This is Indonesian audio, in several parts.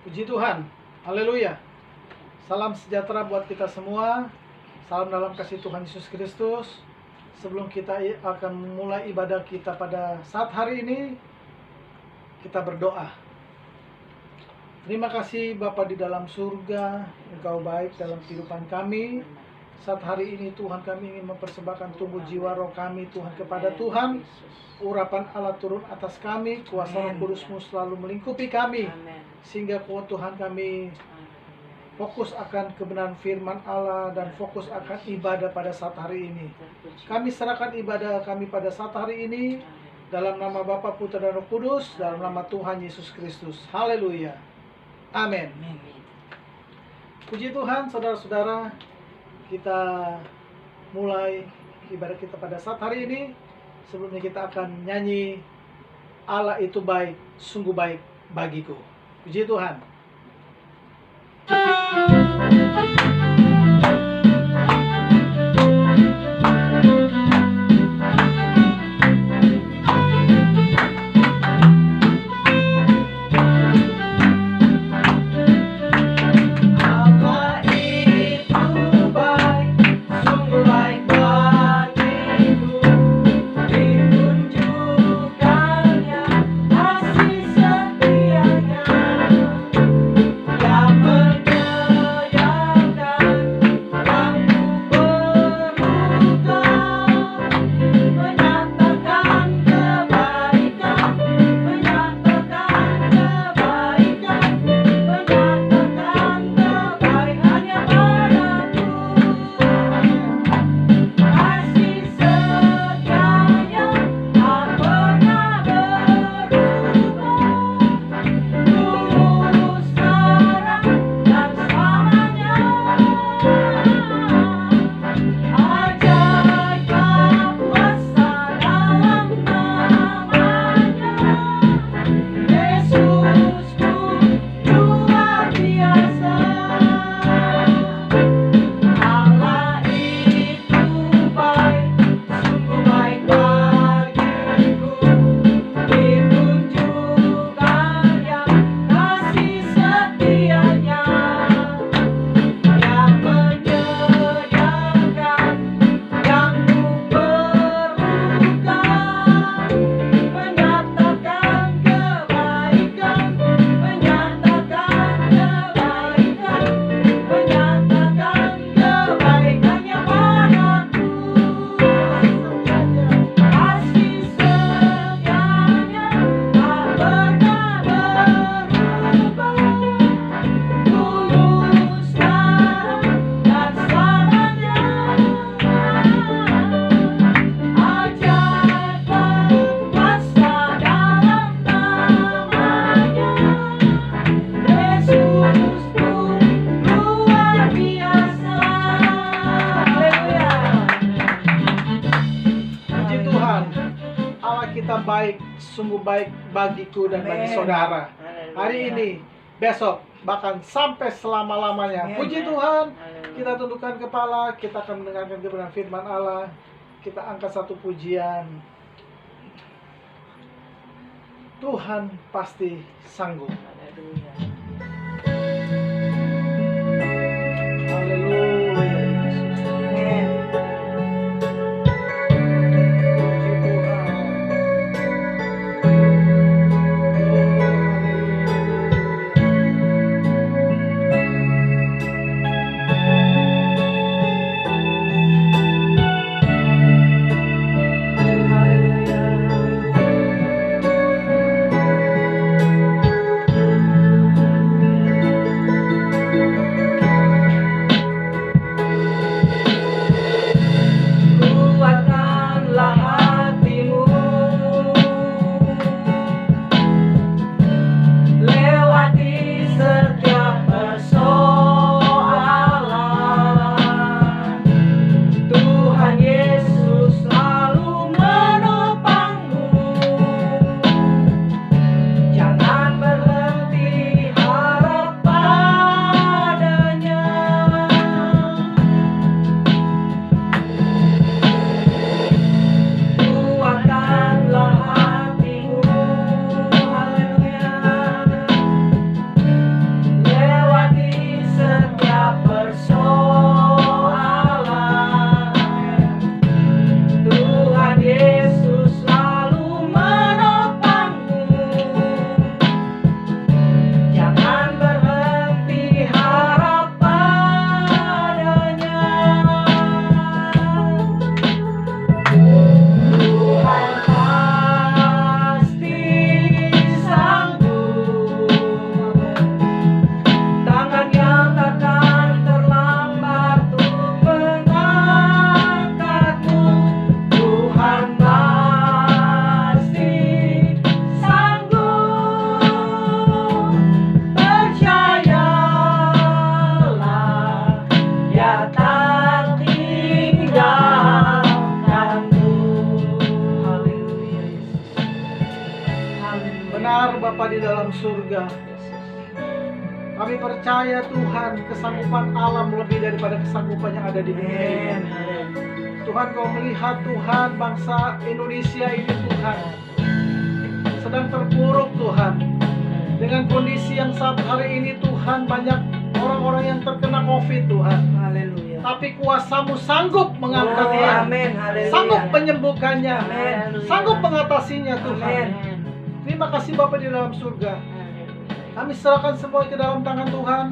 Puji Tuhan, haleluya. Salam sejahtera buat kita semua. Salam dalam kasih Tuhan Yesus Kristus. Sebelum kita akan memulai ibadah kita pada saat hari ini, kita berdoa. Terima kasih Bapa di dalam surga, Engkau baik dalam kehidupan kami. Saat hari ini Tuhan, kami ingin mempersembahkan tubuh jiwa roh kami Tuhan kepada Tuhan. Urapan Allah turun atas kami, kuasa Roh Kudus-Mu selalu melingkupi kami, sehingga Tuhan kami fokus akan kebenaran firman Allah dan fokus akan ibadah pada saat hari ini. Kami serahkan ibadah kami pada saat hari ini dalam nama Bapa, Putra dan Roh Kudus, dalam nama Tuhan Yesus Kristus. Haleluya. Amin. Puji Tuhan, saudara-saudara, kita mulai ibadah kita pada saat hari ini. Sebelumnya kita akan nyanyi Allah itu baik, sungguh baik bagiku. Puji Tuhan. Baik, sungguh baik bagiku dan bagi saudara. Hari ini, besok, bahkan sampai selama-lamanya. Puji Tuhan. Kita tundukkan kepala, kita akan mendengarkan kebenaran firman Allah. Kita angkat satu pujian. Tuhan pasti sanggup. surga. Kami percaya Tuhan, kesanggupan Allah lebih daripada kesanggupan yang ada di dunia ini. Tuhan, Kau melihat Tuhan, bangsa Indonesia ini Tuhan sedang terpuruk Tuhan. Dengan kondisi yang saat hari ini Tuhan, banyak orang-orang yang terkena COVID Tuhan. Haleluya. Tapi kuasa-Mu sanggup mengangkatnya, sanggup menyembuhkannya, sanggup mengatasinya Tuhan. Terima kasih Bapa di dalam surga. Kami serahkan semua ke dalam tangan Tuhan.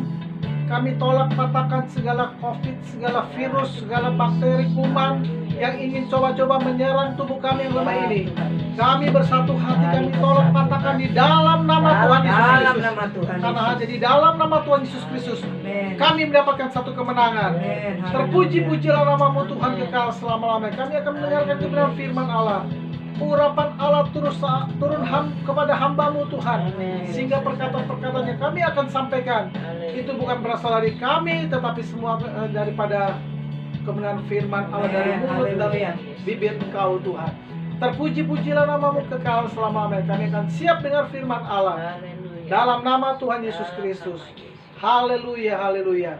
Kami tolak patahkan segala COVID, segala virus, segala bakteri, kuman yang ingin coba-coba menyerang tubuh kami yang lemah ini. Kami bersatu hati, kami tolak patahkan di dalam nama Tuhan Yesus Kristus. Karena hanya di dalam nama Tuhan Yesus Kristus kami mendapatkan satu kemenangan. Terpuji-pujilah nama-Mu Tuhan kekal selama-lamanya. Kami akan mendengarkan kebenaran firman Allah. Urapan Allah turun kepada hamba-Mu Tuhan, sehingga perkataan-perkataan yang kami akan sampaikan itu bukan berasal dari kami, tetapi semua daripada kebenaran firman Allah dari mulut dan bibir Engkau Tuhan. Terpuji-pujilah nama-Mu kekal selama-lamanya. Kami akan siap dengar firman Allah dalam nama Tuhan Yesus Kristus. Haleluya, haleluya.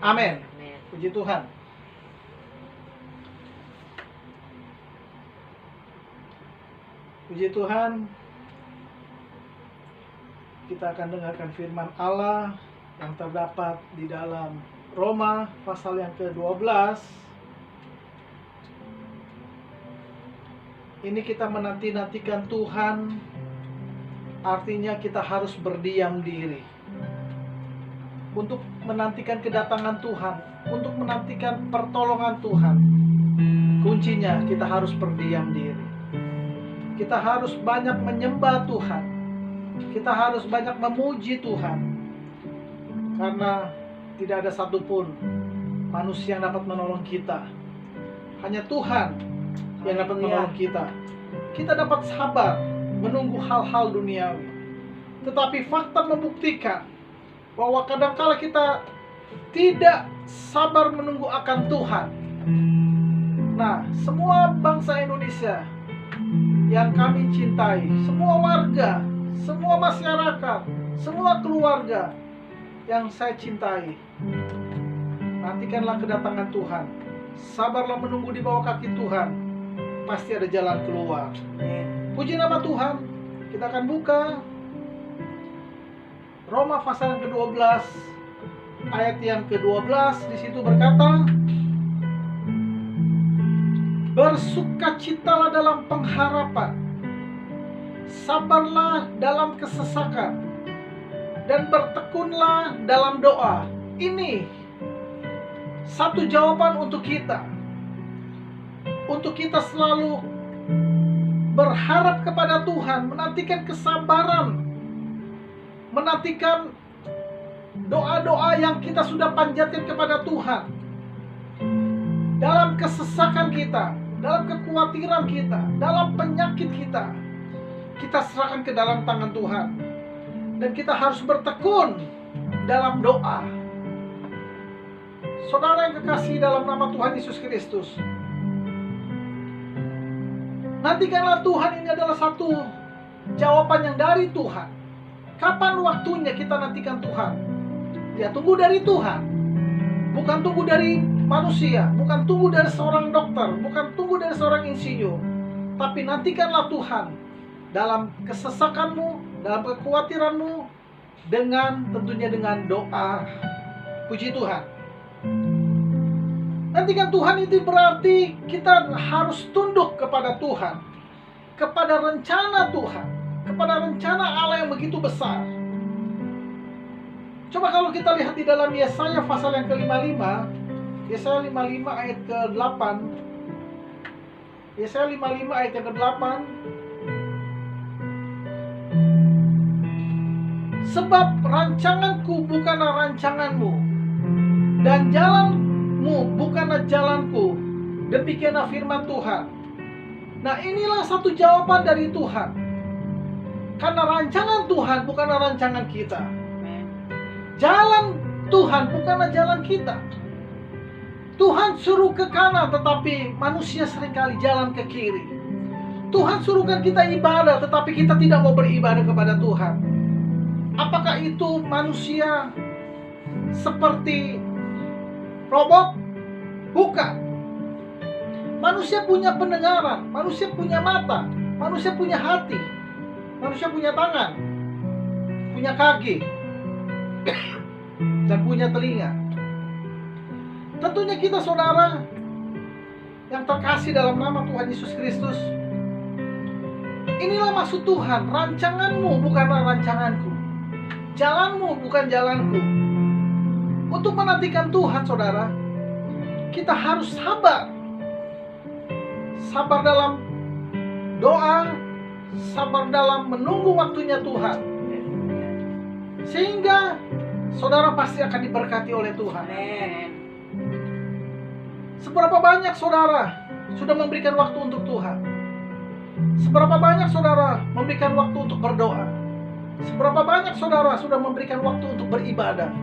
Amin. Puji Tuhan. Puji Tuhan. Kita akan dengarkan firman Allah yang terdapat di dalam Roma pasal yang ke-12. Ini kita menanti-nantikan Tuhan. Artinya kita harus berdiam diri untuk menantikan kedatangan Tuhan, untuk menantikan pertolongan Tuhan. Kuncinya kita harus berdiam diri. Kita harus banyak menyembah Tuhan. Kita harus banyak memuji Tuhan. Karena tidak ada satupun manusia yang dapat menolong kita. Hanya Tuhan yang dapat menolong kita. Kita dapat sabar menunggu hal-hal duniawi. Tetapi fakta membuktikan bahwa kadangkala kita tidak sabar menunggu akan Tuhan. Nah, semua bangsa Indonesia yang kami cintai, semua warga, semua masyarakat, semua keluarga yang saya cintai, nantikanlah kedatangan Tuhan. Sabarlah menunggu di bawah kaki Tuhan. Pasti ada jalan keluar. Puji nama Tuhan. Kita akan buka Roma pasal yang ke-12 ayat yang ke-12. Di situ berkata, bersukacitalah dalam pengharapan, sabarlah dalam kesesakan, dan bertekunlah dalam doa. Ini satu jawaban untuk kita. Untuk kita selalu berharap kepada Tuhan, menantikan kesabaran, menantikan doa-doa yang kita sudah panjatkan kepada Tuhan. Dalam kesesakan kita, dalam kekhawatiran kita, dalam penyakit kita, kita serahkan ke dalam tangan Tuhan. Dan kita harus bertekun dalam doa. Saudara yang kekasih dalam nama Tuhan Yesus Kristus, nantikanlah Tuhan. Ini adalah satu jawaban yang dari Tuhan. Kapan waktunya kita nantikan Tuhan? Ya, tunggu dari Tuhan. Bukan tunggu dari manusia, bukan tunggu dari seorang dokter, bukan tunggu dari seorang insinyur. Tapi nantikanlah Tuhan dalam kesesakanmu, dalam kekhawatiranmu, tentunya dengan doa. Puji Tuhan. Nantikan Tuhan itu berarti kita harus tunduk kepada Tuhan, kepada rencana Tuhan, kepada rencana Allah yang begitu besar. Coba kalau kita lihat di dalam Yesaya pasal yang ke-55, Yesaya 55 ayat ke-8. Yesaya 55 ayat yang ke-8. Sebab rancanganku bukanlah rancanganmu, dan jalanmu bukanlah jalanku. Demikianlah firman Tuhan. Nah, inilah satu jawaban dari Tuhan. Karena rancangan Tuhan bukanlah rancangan kita. Jalan Tuhan bukanlah jalan kita. Tuhan suruh ke kanan, tetapi manusia seringkali jalan ke kiri. Tuhan suruhkan kita ibadah, tetapi kita tidak mau beribadah kepada Tuhan. itu manusia seperti robot? Bukan. Manusia punya pendengaran, manusia punya mata, manusia punya hati, manusia punya tangan, punya kaki, dan punya telinga. Tentunya kita saudara yang terkasih dalam nama Tuhan Yesus Kristus, inilah maksud Tuhan. Rancanganmu bukanlah rancanganku, jalanmu bukan jalanku. Untuk menantikan Tuhan saudara, kita harus sabar. Sabar dalam doa, sabar dalam menunggu waktunya Tuhan. Sehingga saudara pasti akan diberkati oleh Tuhan. Seberapa banyak saudara sudah memberikan waktu untuk Tuhan? Seberapa banyak saudara memberikan waktu untuk berdoa? Seberapa banyak saudara sudah memberikan waktu untuk beribadah?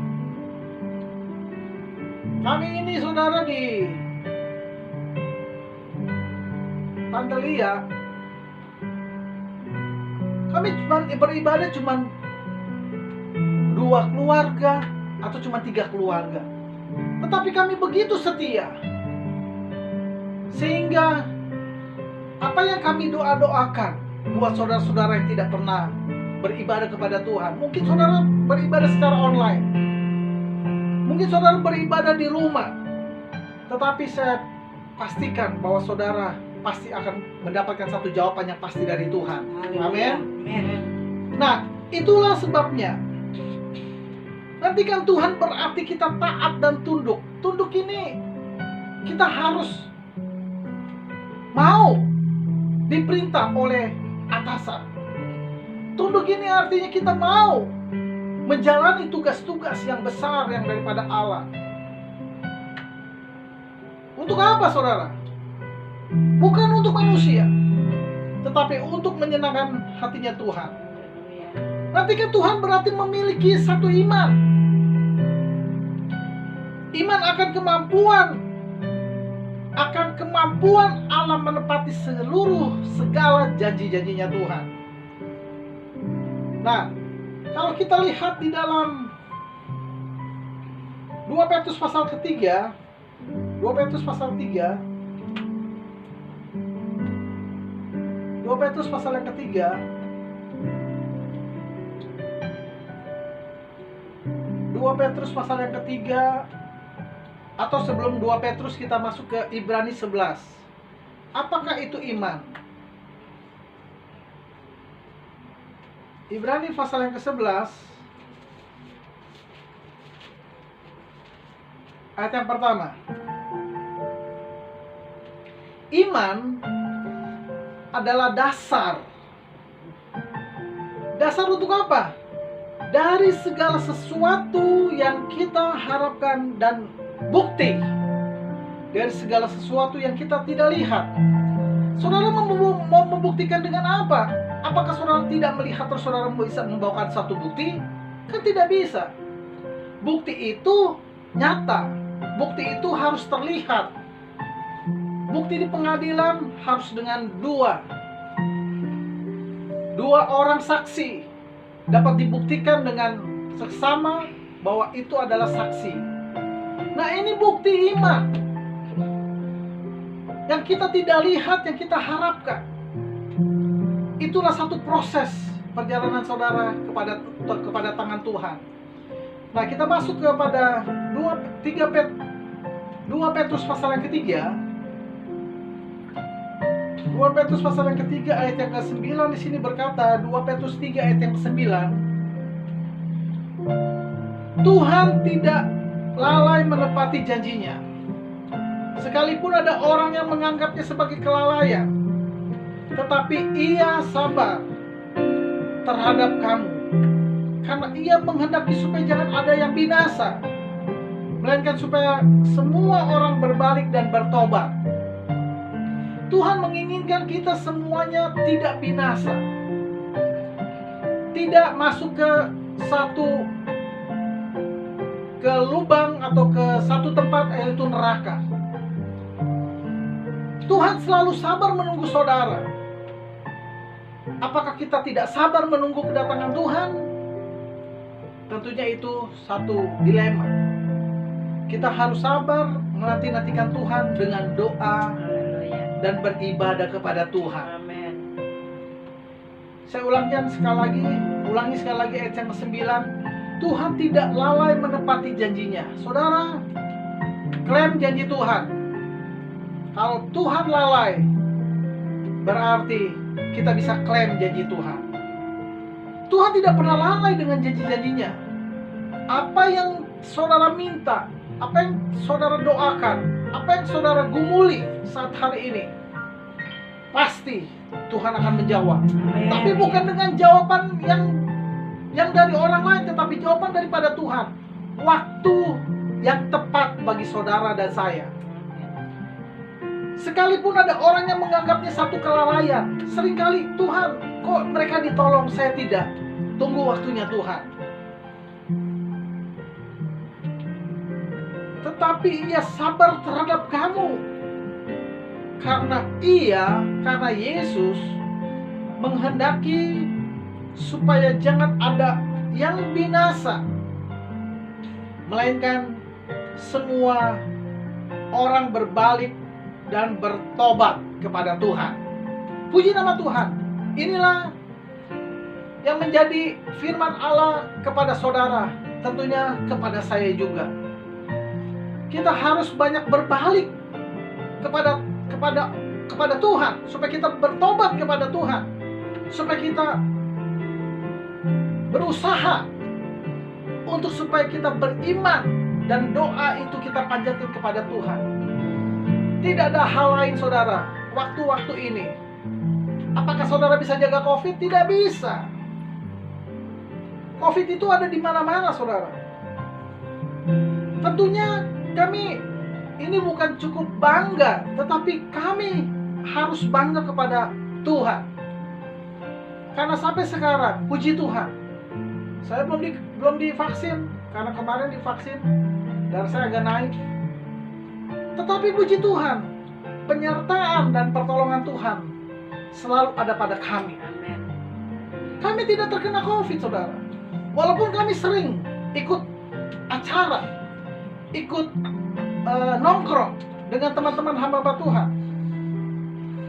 Kami ini saudara di Tante Lia, kami beribadah cuma 2 keluarga atau cuma 3 keluarga, tetapi kami begitu setia, sehingga apa yang kami doakan buat saudara-saudara yang tidak pernah beribadah kepada Tuhan, mungkin saudara beribadah secara online, mungkin saudara beribadah di rumah, tetapi saya pastikan bahwa saudara pasti akan mendapatkan satu jawaban yang pasti dari Tuhan. Amin. Nah, itulah sebabnya nantikan Tuhan berarti kita taat dan tunduk. Tunduk ini kita harus mau diperintah oleh atasan. Tunduk ini artinya kita mau menjalani tugas-tugas yang besar yang daripada Allah. Untuk apa saudara? Bukan untuk manusia, tetapi untuk menyenangkan hatinya Tuhan. Nantikan Tuhan berarti memiliki satu iman. Iman akan kemampuan Allah menepati segala janji-janjinya Tuhan. Nah, kalau kita lihat di dalam 2 Petrus pasal ketiga, 2 Petrus pasal 3, 2 Petrus pasal yang ketiga, 2 Petrus pasal yang ketiga, atau sebelum 2 Petrus kita masuk ke Ibrani 11. Apakah itu iman? Ibrani pasal yang ke-11, ayat yang pertama. Iman adalah dasar. Dasar untuk apa? Dari segala sesuatu yang kita harapkan dan bukti dari segala sesuatu yang kita tidak lihat. Saudara mau membuktikan dengan apa? Apakah saudara tidak melihat terus saudara bisa membawakan satu bukti? Kan tidak bisa. Bukti itu nyata. Bukti itu harus terlihat. Bukti di pengadilan harus dengan dua orang saksi dapat dibuktikan dengan seksama bahwa itu adalah saksi. Nah, ini bukti iman yang kita tidak lihat, yang kita harapkan. Itulah satu proses perjalanan saudara kepada tangan Tuhan. Nah, kita masuk kepada 2 Petrus pasal yang ketiga. 2 Petrus pasal yang ketiga ayat yang ke-9 di sini berkata, 2 Petrus 3 ayat yang ke-9, Tuhan tidak lalai menepati janjinya. Sekalipun ada orang yang menganggapnya sebagai kelalaian, tetapi Ia sabar terhadap kamu, karena Ia menghendaki supaya jangan ada yang binasa, melainkan supaya semua orang berbalik dan bertobat. Tuhan menginginkan kita semuanya tidak binasa, tidak masuk ke lubang atau ke satu tempat, yaitu neraka. Tuhan selalu sabar menunggu saudara. Apakah kita tidak sabar menunggu kedatangan Tuhan? tentunya itu satu dilema. Kita harus sabar menanti-nantikan Tuhan dengan doa dan beribadah kepada Tuhan. Amin. Saya ulangi sekali lagi ayat yang ke-9. Tuhan tidak lalai menepati janjinya. Saudara, klaim janji Tuhan. Kalau Tuhan lalai, berarti kita bisa klaim janji Tuhan. Tuhan tidak pernah lalai dengan janji-janjinya. Apa yang saudara minta, apa yang saudara doakan, apa yang saudara gumuli saat hari ini, pasti Tuhan akan menjawab. Amin. Tapi bukan dengan jawaban yang dari orang lain, tetapi jawaban daripada Tuhan. Waktu yang tepat bagi saudara dan saya. Sekalipun ada orang yang menganggapnya satu kelalaian, seringkali Tuhan, kok mereka ditolong, saya tidak. Tunggu waktunya Tuhan. Tetapi Ia sabar terhadap kamu. Karena Yesus menghendaki supaya jangan ada yang binasa, melainkan semua orang berbalik dan bertobat kepada Tuhan. Puji nama Tuhan. Inilah yang menjadi firman Allah kepada saudara, tentunya kepada saya juga. Kita harus banyak berbalik kepada Tuhan, supaya kita bertobat kepada Tuhan, supaya kita berusaha untuk supaya kita beriman dan doa itu kita panjatkan kepada Tuhan. Tidak ada hal lain, saudara. Waktu-waktu ini, apakah saudara bisa jaga COVID? Tidak bisa. COVID itu ada di mana-mana, saudara. Tentunya kami ini bukan cukup bangga, tetapi kami harus bangga kepada Tuhan. Karena sampai sekarang, puji Tuhan, saya belum divaksin, karena kemarin divaksin, darah saya agak naik. Tetapi puji Tuhan, penyertaan dan pertolongan Tuhan selalu ada pada kami. Amin. Kami tidak terkena COVID, saudara. Walaupun kami sering ikut acara, ikut nongkrong dengan teman-teman hamba Tuhan.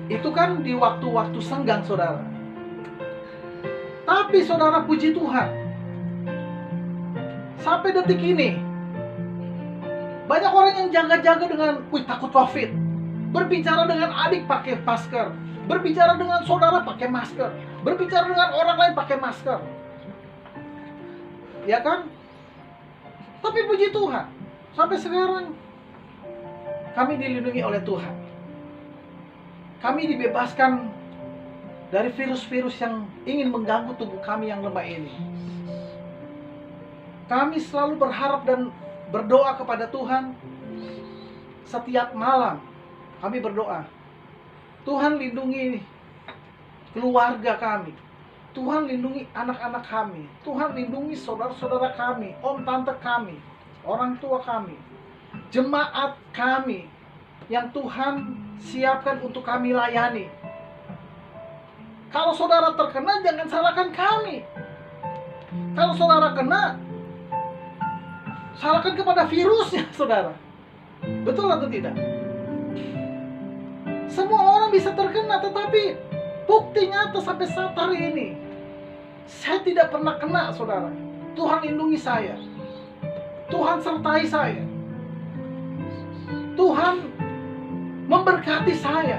Itu kan di waktu-waktu senggang, saudara. Tapi saudara, puji Tuhan, sampai detik ini banyak orang yang jaga-jaga dengan takut COVID. Berbicara dengan adik pakai masker, berbicara dengan saudara pakai masker, berbicara dengan orang lain pakai masker. Ya kan? Tapi puji Tuhan, sampai sekarang kami dilindungi oleh Tuhan. Kami dibebaskan dari virus-virus yang ingin mengganggu tubuh kami yang lemah ini. Kami selalu berharap dan berdoa kepada Tuhan. Setiap malam kami berdoa, Tuhan lindungi keluarga kami, Tuhan lindungi anak-anak kami, Tuhan lindungi saudara-saudara kami, om tante kami, orang tua kami, jemaat kami yang Tuhan siapkan untuk kami layani. Kalau saudara terkena, jangan salahkan kami. Kalau saudara kena, salahkan kepada virusnya, saudara. Betul atau tidak? Semua orang bisa terkena, tetapi bukti nyata sampai saat hari ini, saya tidak pernah kena, saudara. Tuhan lindungi saya, Tuhan sertai saya, Tuhan memberkati saya,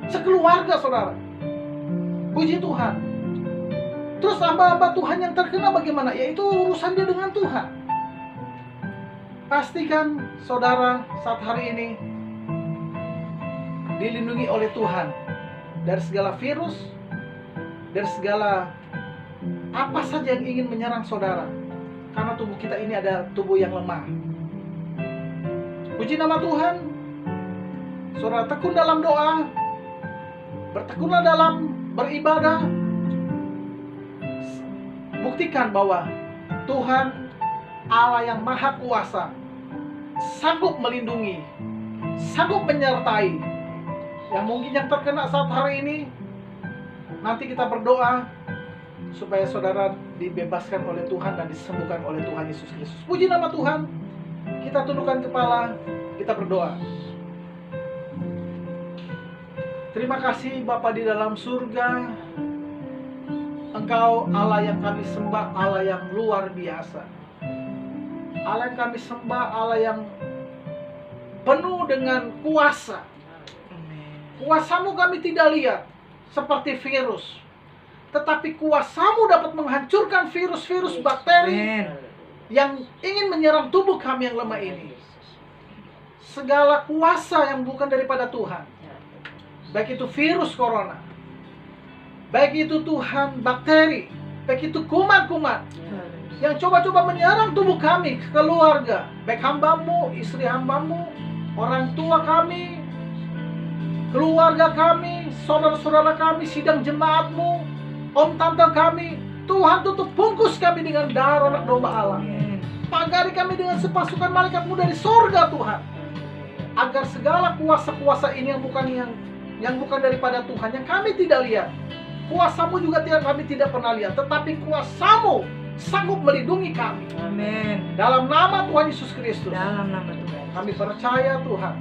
sekeluarga, saudara. Puji Tuhan. Terus hamba-hamba Tuhan yang terkena bagaimana? Yaitu urusan dia dengan Tuhan. Pastikan saudara saat hari ini dilindungi oleh Tuhan dari segala virus, dari segala apa saja yang ingin menyerang saudara. Karena tubuh kita ini ada tubuh yang lemah. Puji nama Tuhan. Saudara tekun dalam doa, bertekunlah dalam beribadah. Buktikan bahwa Tuhan Allah yang Maha Kuasa sanggup melindungi, sanggup menyertai. Yang mungkin yang terkena saat hari ini, nanti kita berdoa supaya saudara dibebaskan oleh Tuhan dan disembuhkan oleh Tuhan Yesus Kristus. Puji nama Tuhan. Kita tundukkan kepala, kita berdoa. Terima kasih Bapa di dalam surga. Engkau Allah yang kami sembah, Allah yang luar biasa. Allah yang kami sembah, Allah yang penuh dengan kuasa. Kuasamu kami tidak lihat seperti virus, tetapi kuasamu dapat menghancurkan virus-virus bakteri yang ingin menyerang tubuh kami yang lemah ini. Segala kuasa yang bukan daripada Tuhan, baik itu virus corona, baik itu Tuhan bakteri, baik itu kuman-kuman yang coba-coba menyerang tubuh kami, keluarga, baik hambamu, istri hambamu, orang tua kami, keluarga kami, saudara-saudara kami, sidang jemaatmu, om tante kami. Tuhan tutup bungkus kami dengan darah anak domba Allah. Pagari kami dengan sepasukan malaikatmu dari surga Tuhan, agar segala kuasa-kuasa ini yang bukan daripada Tuhan, yang kami tidak lihat, kuasamu juga kami tidak pernah lihat, tetapi kuasamu sanggup melindungi kami. Amin. Dalam nama Tuhan Yesus Kristus. Dalam nama Tuhan. Kami percaya Tuhan,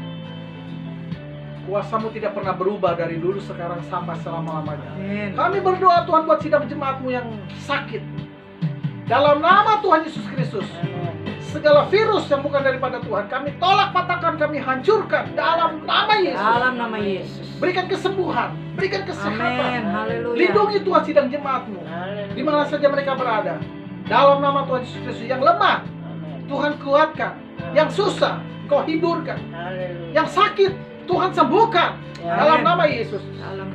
kuasamu tidak pernah berubah dari dulu, sekarang, sampai selama-lamanya. Amin. Kami berdoa Tuhan buat sidang jemaatmu yang sakit. Dalam nama Tuhan Yesus Kristus, segala virus yang bukan daripada Tuhan, kami tolak, patahkan, kami hancurkan dalam nama Yesus. Dalam nama Yesus. Berikan kesembuhan, berikan kesehatan. Amin. Haleluya. Lindungi Tuhan sidang jemaatmu, di mana saja mereka berada. Dalam nama Tuhan Yesus Kristus, yang lemah Tuhan kuatkan, yang susah Kau hiburkan, yang sakit Tuhan sembuhkan. Dalam nama Yesus.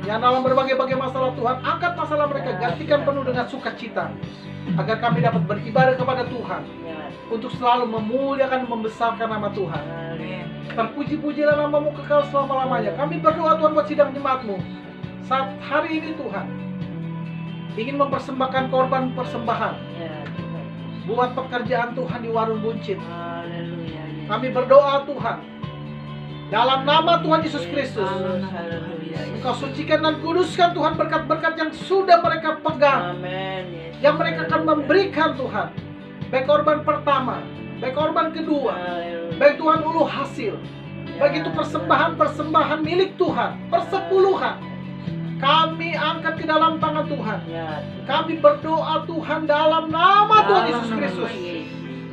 Yang dalam berbagai-bagai masalah, Tuhan angkat masalah mereka, gantikan penuh dengan sukacita, agar kami dapat beribadah kepada Tuhan, untuk selalu memuliakan, membesarkan nama Tuhan. Terpuji-pujilah namamu kekal selama-lamanya. Kami berdoa Tuhan buat sidang jemaatmu saat hari ini Tuhan ingin mempersembahkan korban persembahan buat pekerjaan Tuhan di warung buncit. Kami berdoa Tuhan, dalam nama Tuhan Yesus Kristus, Engkau sucikan dan kuduskan Tuhan berkat-berkat yang sudah mereka pegang, yang mereka akan memberikan Tuhan, baik korban pertama, baik korban kedua, baik Tuhan ulu hasil, baik itu persembahan milik Tuhan, persepuluhan, kami angkat ke dalam tangan Tuhan. Kami berdoa Tuhan dalam nama Tuhan Yesus Kristus,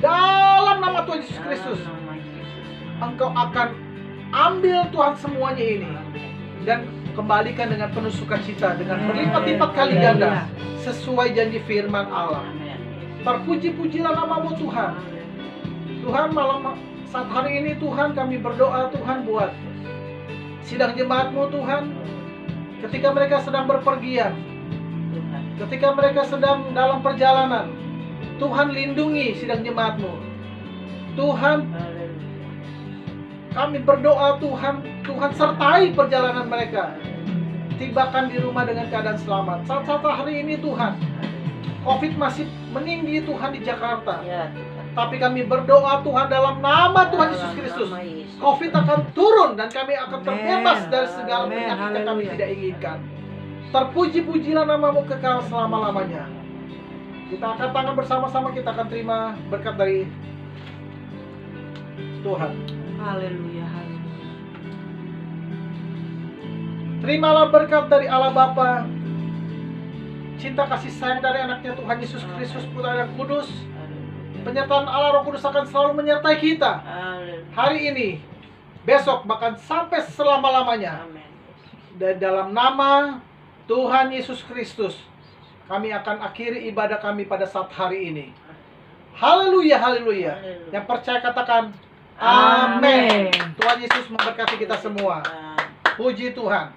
dalam nama Tuhan Yesus Kristus, Engkau akan ambil Tuhan semuanya ini dan kembalikan dengan penuh sukacita, dengan berlipat-lipat kali ganda, sesuai janji firman Allah. Terpuji-pujilah namamu Tuhan. Tuhan, malam saat hari ini Tuhan kami berdoa Tuhan buat sidang jemaatmu Tuhan, ketika mereka sedang berpergian, ketika mereka sedang dalam perjalanan, Tuhan lindungi sidang jemaatmu Tuhan. Kami berdoa Tuhan, Tuhan sertai perjalanan mereka, tibakan di rumah dengan keadaan selamat. Saat hari ini Tuhan, COVID masih meninggi Tuhan di Jakarta, tapi kami berdoa Tuhan dalam nama Tuhan Yesus Kristus, COVID akan turun dan kami akan terbebas dari segala penyakit yang kami tidak inginkan. Terpuji-pujilah namamu kekal selama-lamanya. Kita angkat tangan bersama-sama, kita akan terima berkat dari Tuhan. Haleluya, haleluya. Terimalah berkat dari Allah Bapa, cinta kasih sayang dari anaknya Tuhan Yesus Kristus Putra yang Kudus, penyertaan Allah Roh Kudus akan selalu menyertai kita hari ini, besok, bahkan sampai selama-lamanya. Dan dalam nama Tuhan Yesus Kristus, kami akan akhiri ibadah kami pada saat hari ini. Haleluya, haleluya. Yang percaya katakan Amin. Tuhan Yesus memberkati kita semua. Puji Tuhan.